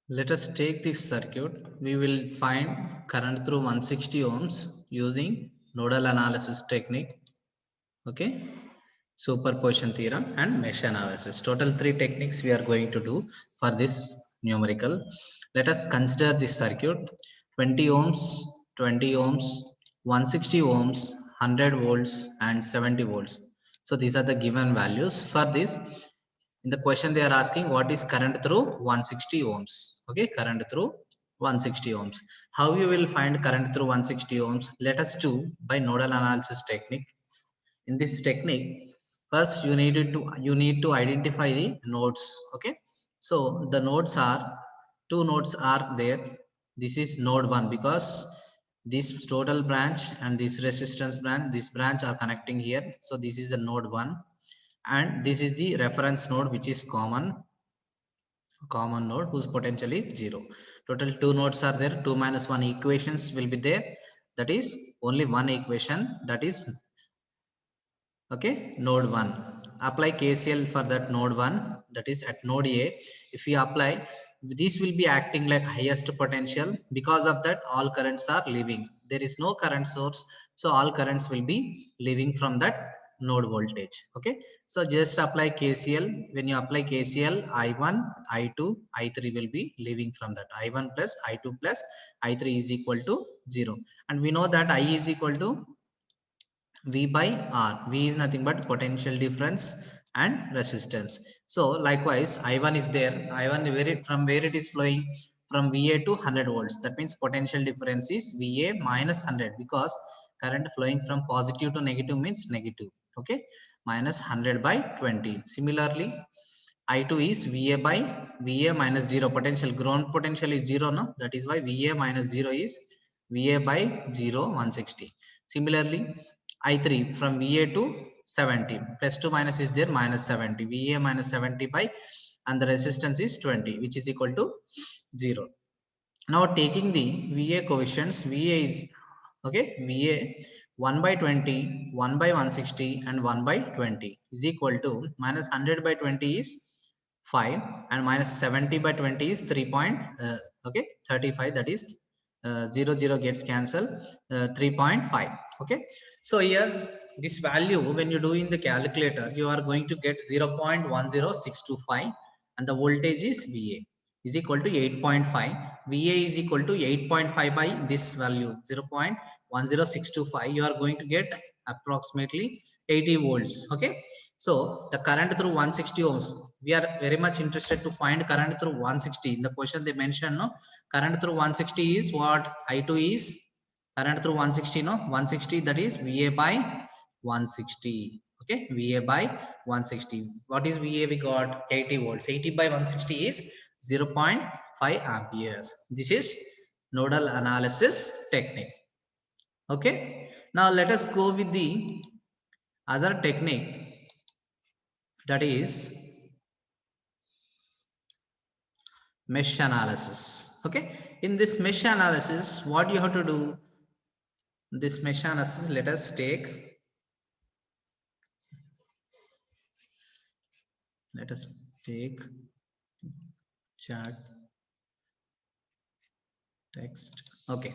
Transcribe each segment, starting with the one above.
Let us take this circuit. We will find current through 160 ohms using nodal analysis technique. Okay, superposition theorem and mesh analysis. Total three techniques we are going to do for this numerical. Let us consider this circuit: 20 ohms, 20 ohms, 160 ohms, 100 volts, and 70 volts. So these are the given values. For this, in the question they are asking what is current through 160 ohms. Okay, current through 160 ohms. How you will find current through 160 ohms? Let us do by nodal analysis technique. In this technique, first you need to identify the nodes. Okay, so the nodes are two nodes are there. This is node 1 because this total branch and this resistance branch, this branch are connecting here, so this is a node 1, and this is the reference node which is common node whose potential is 0. Total two nodes are there. 2 minus 1 equations will be there. That is only one equation, that is okay, node 1. Apply KCL for that node 1, that is at node A. If we apply, this will be acting like highest potential. Because of that, all currents are leaving. There is no current source, so all currents will be leaving from that node voltage. Okay, so just apply KCL. When you apply KCL, I1, I2, I3 will be leaving from that. I1 plus I2 plus I3 is equal to 0, and we know that I is equal to V by R. V is nothing but potential difference and resistance. So likewise, I1 is there. I1 from where it is flowing? From VA to 100 volts. That means potential difference is VA minus 100, because current flowing from positive to negative means negative. Okay, minus 100 by 20. Similarly, I2 is VA by VA minus 0. Potential ground potential is 0, no? That is why VA minus 0 is VA by 0, 160. Similarly, I3 from VA to 70. Plus 2 minus is there, minus 70. VA minus 70 by, and the resistance is 20, which is equal to 0. Now taking the VA coefficients, VA is okay, VA 1 by 20, 1 by 160, and 1 by 20 is equal to minus 100 by 20 is 5, and minus 70 by 20 is 3 point okay, 35. That is 0 0 gets cancelled, 3.5. Okay, so here this value, when you do in the calculator, you are going to get 0.10625, and the voltage is VA is equal to 8.5. VA is equal to 8.5 by this value 0.10625. You are going to get approximately 80 volts. Okay, so the current through 160 ohms, we are very much interested to find current through 160. In the question they mentioned, no, current through 160 is what? I2 is current through 160, no, 160, that is VA by 160. Okay, VA by 160. What is VA? We got 80 volts. 80 by 160 is 0.5 amperes. This is nodal analysis technique. Okay, now let us go with the other technique, that is mesh analysis. Okay, in this mesh analysis, what you have to do? This mesh analysis, let us take chat text. Okay,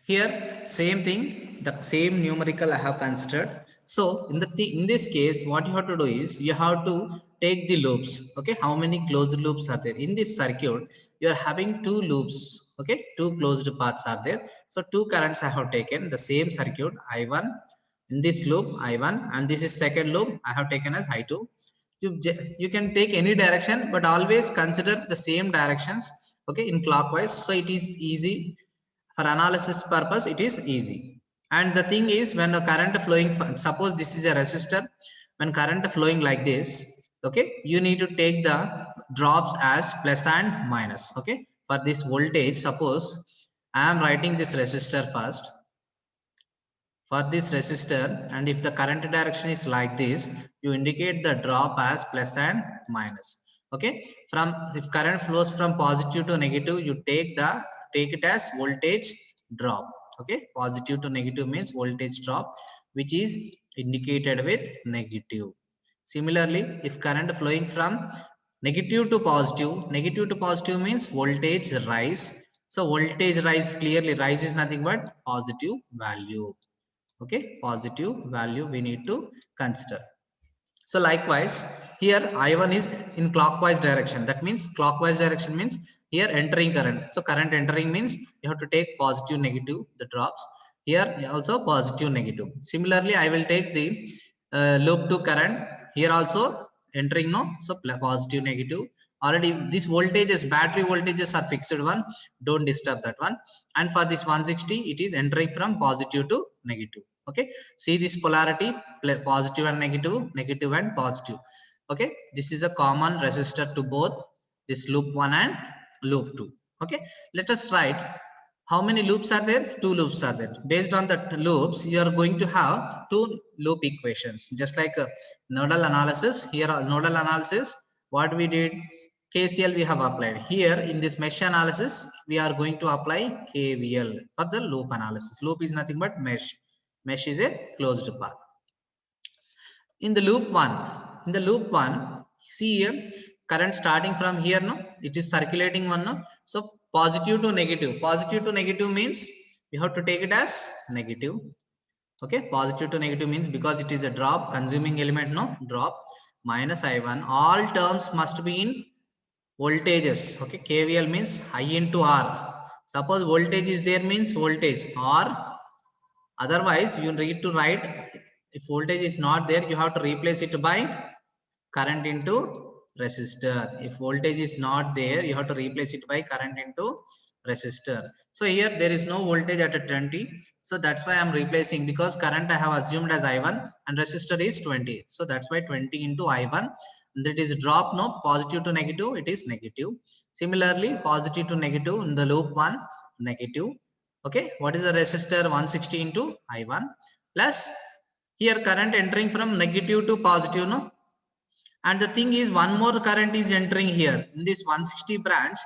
here same thing, the same numerical I have considered. So in this case, what you have to do is you have to take the loops. Okay, how many closed loops are there in this circuit? You are having two loops. Okay, two closed paths are there. So two currents I have taken the same circuit. I1 in this loop, I1, and this is second loop I have taken as I2. You can take any direction, but always consider the same directions. Okay, in clockwise, so it is easy for analysis purpose. It is easy. And the thing is, when the current flowing, suppose this is a resistor, when current flowing like this, okay, you need to take the drops as plus and minus. Okay, for this voltage, suppose I am writing this resistor first for this resistor, and if the current direction is like this, you indicate the drop as plus and minus. Okay, from if current flows from positive to negative, you take it as voltage drop. Okay, positive to negative means voltage drop, which is indicated with negative. Similarly, if current flowing from Negative to positive. Negative to positive means voltage rise. So voltage rise, clearly rise is nothing but positive value. Okay, positive value we need to consider. So likewise, here I1 is in clockwise direction. That means clockwise direction means here entering current. So current entering means you have to take positive, negative, the drops. Here also positive, negative. Similarly, I will take the loop to current. Here also entering no. So positive, negative. Already this voltages, battery voltages are fixed one. Don't disturb that one. And for this 160, it is entering from positive to negative. Okay, see this polarity, positive and negative, negative and positive. Okay, this is a common resistor to both this loop 1 and loop 2. Okay, let us write how many loops are there. Two loops are there. Based on the loops, you are going to have two loop equations, just like nodal analysis. Here nodal analysis, what we did, KCL we have applied. Here in this mesh analysis, we are going to apply KVL for the loop analysis. Loop is nothing but mesh. Mesh is a closed path. In the loop 1, see here, current starting from here, no, it is circulating one, no. So positive to negative. Positive to negative means we have to take it as negative. Okay, positive to negative means because it is a drop, consuming element, no, drop, minus I1. All terms must be in voltages. Okay, KVL means I into R. Suppose voltage is there means voltage, or otherwise you need to write, if voltage is not there, you have to replace it by current into resistor. If voltage is not there, you have to replace it by current into resistor. So here there is no voltage at a 20, so that's why I'm replacing, because current I have assumed as I1 and resistor is 20, so that's why 20 into I1. That is drop, no, positive to negative, it is negative. Similarly, positive to negative in the loop 1, negative. Okay, what is the resistor? 160 into I1 plus here current entering from negative to positive, no. And the thing is, one more current is entering here in this 160 branch.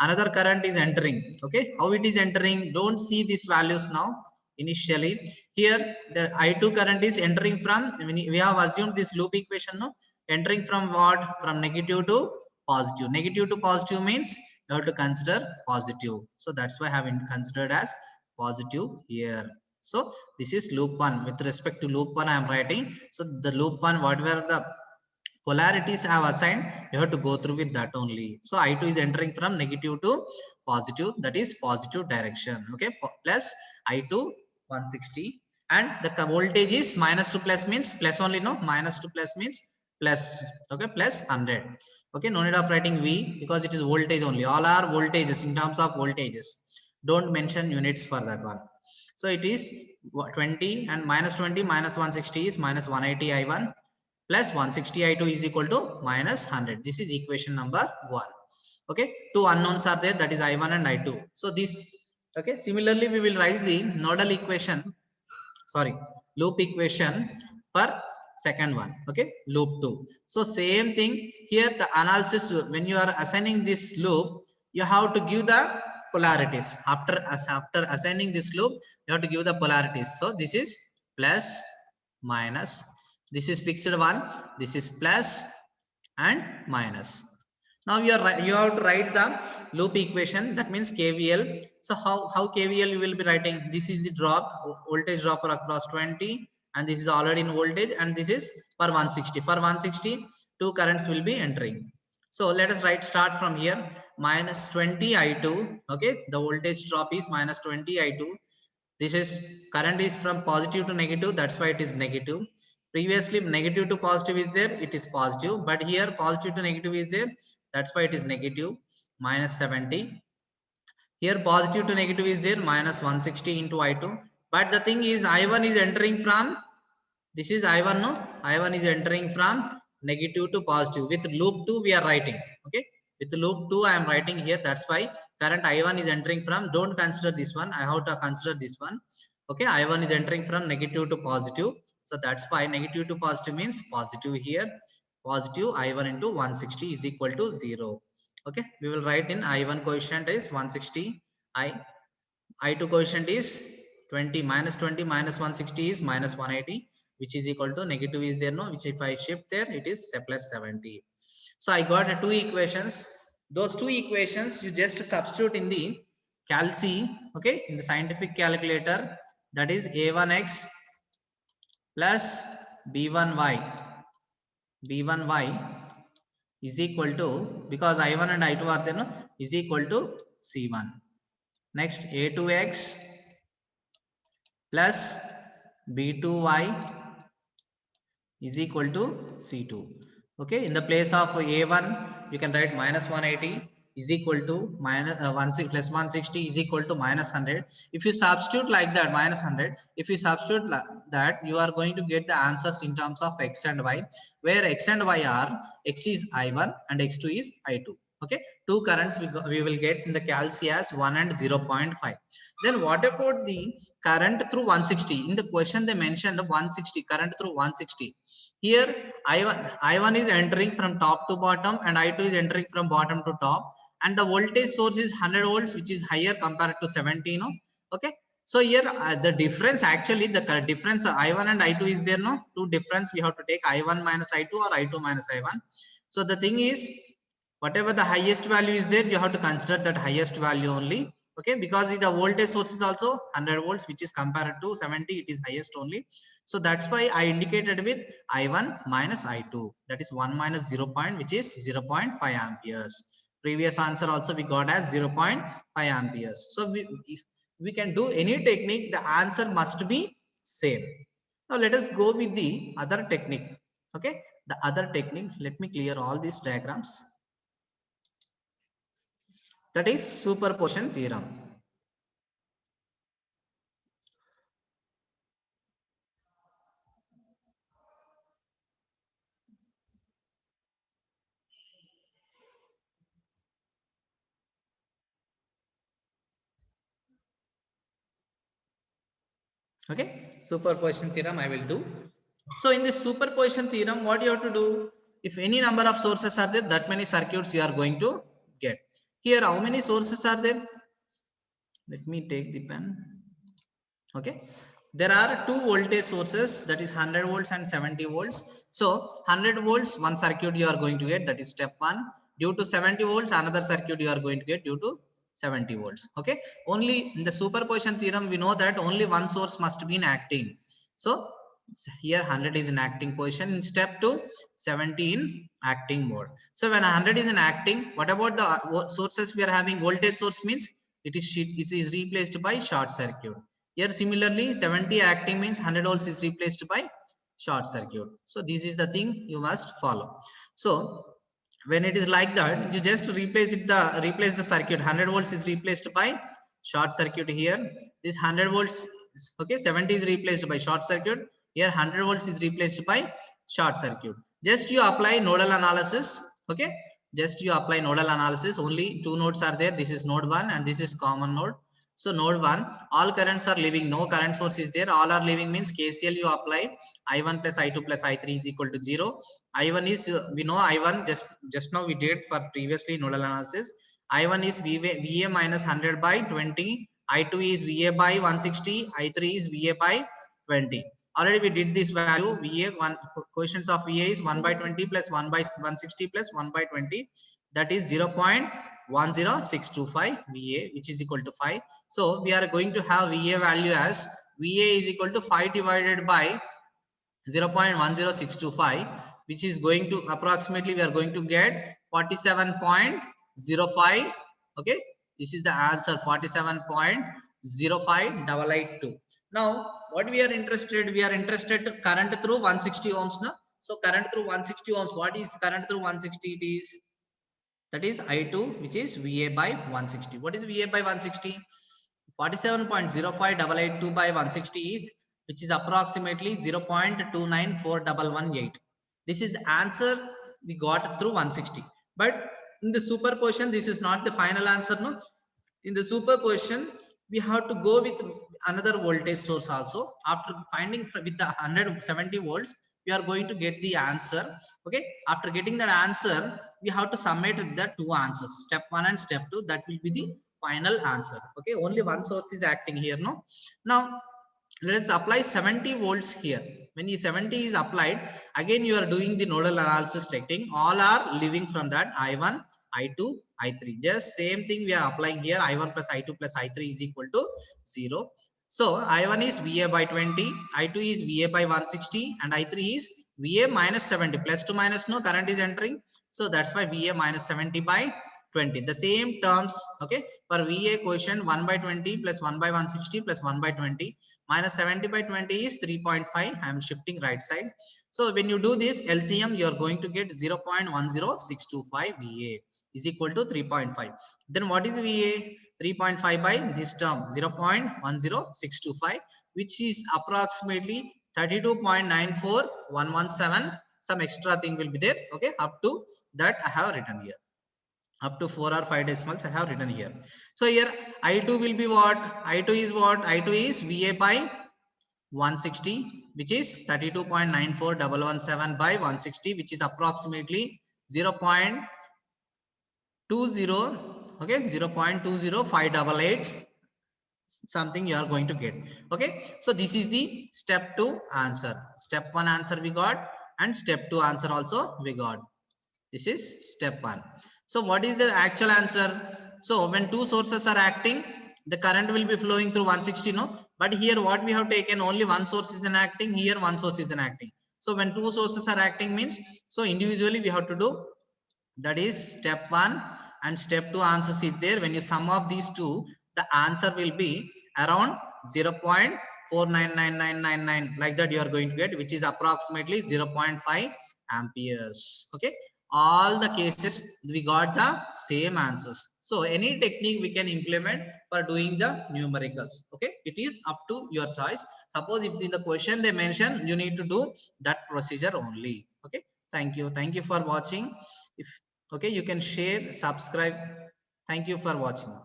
Another current is entering. Okay, how it is entering? Don't see these values now. Initially, here the I2 current is entering from, we have assumed this loop equation, no, entering from what? From negative to positive. Negative to positive means you have to consider positive. So that's why I have considered as positive here. So this is loop 1. With respect to loop 1, I am writing. So the loop 1, whatever the polarities I have assigned, you have to go through with that only. So I2 is entering from negative to positive, that is positive direction. Okay, plus I2 160, and the voltage is minus to plus means plus only, no, minus to plus means plus. Okay, plus 100. Okay, no need of writing V because it is voltage only. All are voltages in terms of voltages. Don't mention units for that one. So it is 20, and minus 20 minus 160 is minus 180 I1 plus 160 I2 is equal to minus 100. This is equation number 1. Okay, two unknowns are there, that is I1 and I2. So this, okay, similarly we will write the nodal equation, sorry, loop equation for second one. Okay, loop 2. So same thing here, the analysis, when you are assigning this loop, you have to give the polarities. After assigning this loop, you have to give the polarities. So this is plus, minus, this is fixed one, this is plus and minus. Now you have to write the loop equation, that means KVL. So how KVL you will be writing? This is the drop, voltage drop for across 20, and this is already in voltage, and this is for 160. For 160, two currents will be entering. So let us write, start from here, minus 20 I2. Okay, the voltage drop is minus 20 I2. This is current is from positive to negative, that's why it is negative. Previously negative to positive is there, it is positive, but here positive to negative is there, that's why it is negative. Minus 70. Here positive to negative is there, minus 160 into I2. But the thing is, I1 is entering from, this is I1, no, I1 is entering from negative to positive. With loop 2 we are writing. Okay, with loop 2 I am writing here, that's why current I1 is entering from, don't consider this one, I have to consider this one. Okay, I1 is entering from negative to positive, so that's why negative to positive means positive here. Positive I1 into 160 is equal to 0. Okay, we will write in I1 coefficient is 160, I2 coefficient is 20, minus 20 minus 160 is minus 180, which is equal to negative is there, no, which if I shift there, it is plus 70. So I got two equations. Those two equations you just substitute in the calci, okay, in the scientific calculator. That is a1x plus b1y. b1y is equal to, because I1 and I2 are there, no, is equal to C1. Next A2x plus B2y is equal to C2. Okay, in the place of A1 you can write minus 180 is equal to minus 16 plus 160 is equal to minus 100. If you substitute like that, minus 100, if you substitute that, you are going to get the answers in terms of x and y, where x and y are, x is I1 and x2 is I2. Okay, two currents we will get in the calci as 1 and 0.5. Then what about the current through 160? In the question they mentioned 160 current through 160. Here I1 is entering from top to bottom and I2 is entering from bottom to top, and the voltage source is 100 volts, which is higher compared to 70. No, okay. So here the difference, actually the difference I1 and I2 is there. No, two difference we have to take I1 minus I2 or I2 minus I1. So the thing is, whatever the highest value is there, you have to consider that highest value only. Okay, because the voltage source is also 100 volts, which is compared to 70, it is highest only. So that's why I indicated with I1 minus I2, that is 1 minus 0 point, which is 0.5 amperes. Previous answer also we got as 0.5 amperes. So if we can do any technique, the answer must be same. Now let us go with the other technique. Okay, the other technique, let me clear all these diagrams. That is superposition theorem. Okay, superposition theorem I will do. So in this superposition theorem, what you have to do, if any number of sources are there, that many circuits you are going to get. Here how many sources are there? Let me take the pen. Okay, there are two voltage sources, that is 100 volts and 70 volts. So 100 volts one circuit you are going to get, that is step 1. Due to 70 volts another circuit you are going to get due to 70 volts. Okay, only in the superposition theorem we know that only one source must be in acting. So here 100 is in acting position, in step 2 70 in acting mode. So when 100 is in acting, what about the sources we are having? Voltage source means it is replaced by short circuit. Here similarly 70 acting means 100 volts is replaced by short circuit. So this is the thing you must follow. So when it is like that, you just replace the circuit. 100 volts is replaced by short circuit here. This 100 volts, okay, 70 is replaced by short circuit. Here 100 volts is replaced by short circuit. Just you apply nodal analysis. Okay, just you apply nodal analysis. Only two nodes are there. This is node 1 and this is common node. So node 1, all currents are leaving, no current source is there, all are leaving means KCL you apply, I1 plus I2 plus I3 is equal to 0. I1 is, we know I1, just now we did for previously nodal analysis. I1 is VA minus 100 by 20, I2 is VA by 160, I3 is VA by 20. Already we did this value, VA, one coefficients of VA is 1 by 20 plus 1 by 160 plus 1 by 20, that is 0.10625 VA, which is equal to 5. So we are going to have VA value as VA is equal to 5 divided by 0.10625, which is going to approximately we are going to get 47.05. Okay, this is the answer, 47.05882. Now what we are interested to current through 160 ohms now. So current through 160 ohms, what is current through 160? It is, that is I2, which is VA by 160. What is VA by 160? 47.05882 by 160 is, which is approximately 0.294118. This is the answer we got through 160. But in the superposition, this is not the final answer. No, in the superposition we have to go with another voltage source also. After finding with the 170 volts, we are going to get the answer. Okay, after getting that answer, we have to summate the two answers, step 1 and step 2. That will be the final answer. Okay, only one source is acting here. No, now let's apply 70 volts here. When you 70 is applied, again you are doing the nodal analysis checking. All are leaving from that I1, I2, I3. Just same thing we are applying here. I1 plus I2 plus I3 is equal to 0. So I1 is VA by 20, I2 is VA by 160, and I3 is VA minus 70. Plus to minus, no current is entering. So that's why VA minus 70 by 20. The same terms, okay, for VA quotient 1 by 20 plus 1 by 160 plus 1 by 20 minus 70 by 20 is 3.5. I am shifting right side. So when you do this LCM, you are going to get 0.10625 VA is equal to 3.5. Then what is VA? 3.5 by this term 0.10625, which is approximately 32.94117. Some extra thing will be there. Okay, up to that I have written here. Up to 4 or 5 decimals I have written here. So here I2 will be what? I2 is what? I2 is VA by 160, which is 32.94117 by 160, which is approximately 0.20, okay, 0.20588 something you are going to get. Okay, so this is the step 2 answer. Step 1 answer we got, and step 2 answer also we got. This is step 1. So what is the actual answer? So when two sources are acting, the current will be flowing through 160, no? But here what we have taken, only one source is acting, here one source is acting. So when two sources are acting means, so individually we have to do, that is step 1 and step 2 answers is there. When you sum of these two, the answer will be around 0.499999, like that you are going to get, which is approximately 0.5 amperes. Okay, all the cases we got the same answers. So any technique we can implement for doing the numericals. Okay, it is up to your choice. Suppose if in the question they mention, you need to do that procedure only. Okay, thank you for watching. If okay, you can share, subscribe. Thank you for watching.